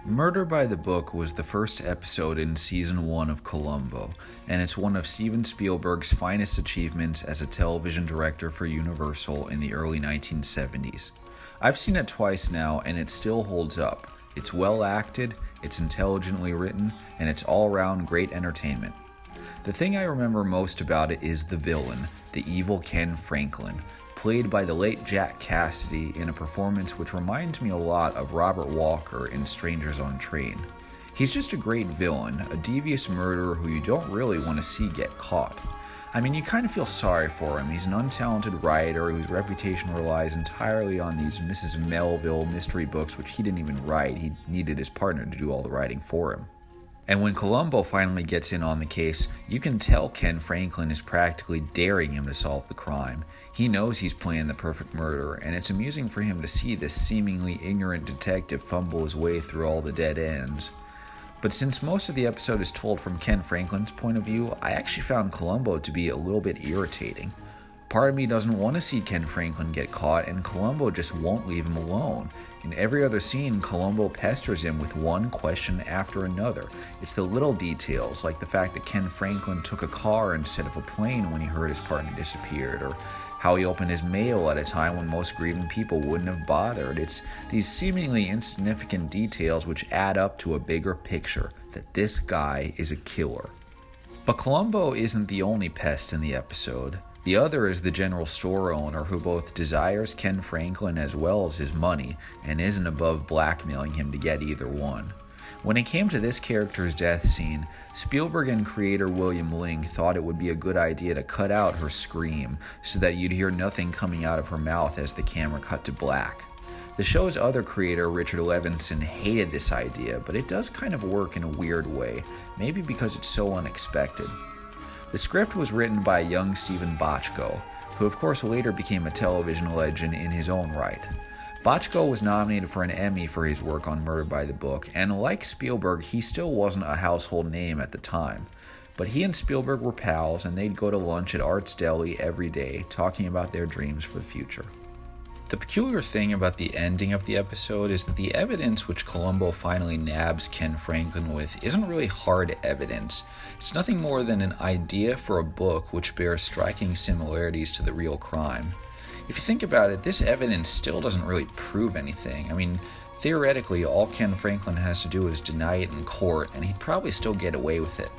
Murder by the Book was the first episode in Season 1 of Columbo, and it's one of Steven Spielberg's finest achievements as a television director for Universal in the early 1970s. I've seen it twice now, and it still holds up. It's well acted, it's intelligently written, and it's all-around great entertainment. The thing I remember most about it is the villain, the evil Ken Franklin, played by the late Jack Cassidy in a performance which reminds me a lot of Robert Walker in Strangers on Train. He's just a great villain, a devious murderer who you don't really want to see get caught. I mean, you kind of feel sorry for him. He's an untalented writer whose reputation relies entirely on these Mrs. Melville mystery books which he didn't even write. He needed his partner to do all the writing for him. And when Columbo finally gets in on the case, you can tell Ken Franklin is practically daring him to solve the crime. He knows he's playing the perfect murder, and it's amusing for him to see this seemingly ignorant detective fumble his way through all the dead ends. But since most of the episode is told from Ken Franklin's point of view, I actually found Columbo to be a little bit irritating. Part of me doesn't want to see Ken Franklin get caught, and Columbo just won't leave him alone. In every other scene, Columbo pesters him with one question after another. It's the little details, like the fact that Ken Franklin took a car instead of a plane when he heard his partner disappeared, or how he opened his mail at a time when most grieving people wouldn't have bothered. It's these seemingly insignificant details which add up to a bigger picture, that this guy is a killer. But Columbo isn't the only pest in the episode. The other is the general store owner who both desires Ken Franklin as well as his money and isn't above blackmailing him to get either one. When it came to this character's death scene, Spielberg and creator William Link thought it would be a good idea to cut out her scream so that you'd hear nothing coming out of her mouth as the camera cut to black. The show's other creator, Richard Levinson, hated this idea, but it does kind of work in a weird way, maybe because it's so unexpected. The script was written by young Steven Bochco, who of course later became a television legend in his own right. Bochco was nominated for an Emmy for his work on Murder by the Book, and like Spielberg, he still wasn't a household name at the time. But he and Spielberg were pals, and they'd go to lunch at Art's Deli every day, talking about their dreams for the future. The peculiar thing about the ending of the episode is that the evidence which Columbo finally nabs Ken Franklin with isn't really hard evidence. It's nothing more than an idea for a book which bears striking similarities to the real crime. If you think about it, this evidence still doesn't really prove anything. I mean, theoretically, all Ken Franklin has to do is deny it in court, and he'd probably still get away with it.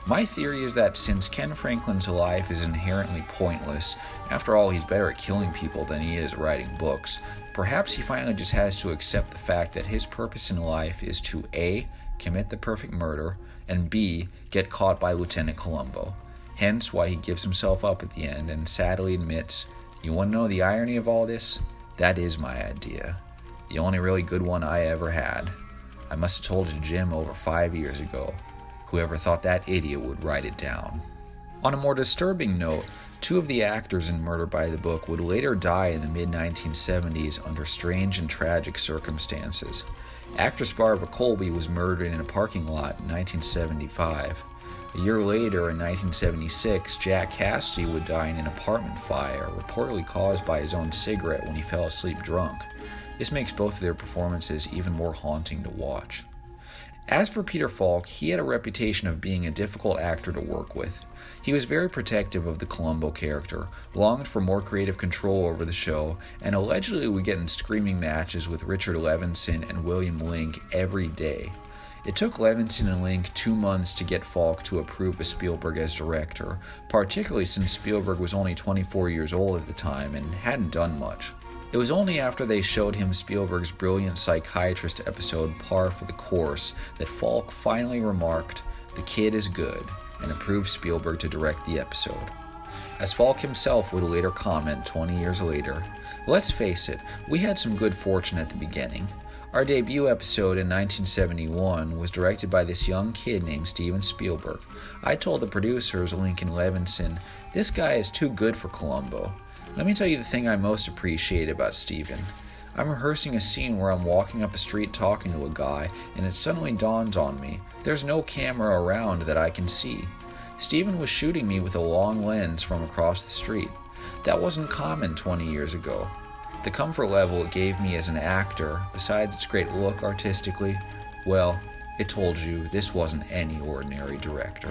My theory is that since Ken Franklin's life is inherently pointless, after all he's better at killing people than he is writing books, perhaps he finally just has to accept the fact that his purpose in life is to A. commit the perfect murder, and B. get caught by Lieutenant Columbo. Hence why he gives himself up at the end and sadly admits, "You want to know the irony of all this? That is my idea. The only really good one I ever had. I must have told it to Jim over 5 years ago. Whoever thought that idiot would write it down." On a more disturbing note, two of the actors in Murder by the Book would later die in the mid-1970s under strange and tragic circumstances. Actress Barbara Colby was murdered in a parking lot in 1975. A year later, in 1976, Jack Cassidy would die in an apartment fire, reportedly caused by his own cigarette when he fell asleep drunk. This makes both of their performances even more haunting to watch. As for Peter Falk, he had a reputation of being a difficult actor to work with. He was very protective of the Columbo character, longed for more creative control over the show, and allegedly would get in screaming matches with Richard Levinson and William Link every day. It took Levinson and Link 2 months to get Falk to approve of Spielberg as director, particularly since Spielberg was only 24 years old at the time and hadn't done much. It was only after they showed him Spielberg's brilliant psychiatrist episode Par for the Course that Falk finally remarked, "The kid is good," and approved Spielberg to direct the episode. As Falk himself would later comment 20 years later, "Let's face it, we had some good fortune at the beginning. Our debut episode in 1971 was directed by this young kid named Steven Spielberg. I told the producers, Lincoln Levinson, this guy is too good for Columbo. Let me tell you the thing I most appreciate about Steven. I'm rehearsing a scene where I'm walking up a street talking to a guy, and it suddenly dawns on me, there's no camera around that I can see. Steven was shooting me with a long lens from across the street. That wasn't common 20 years ago. the comfort level it gave me as an actor, besides its great look artistically, well, it told you this wasn't any ordinary director.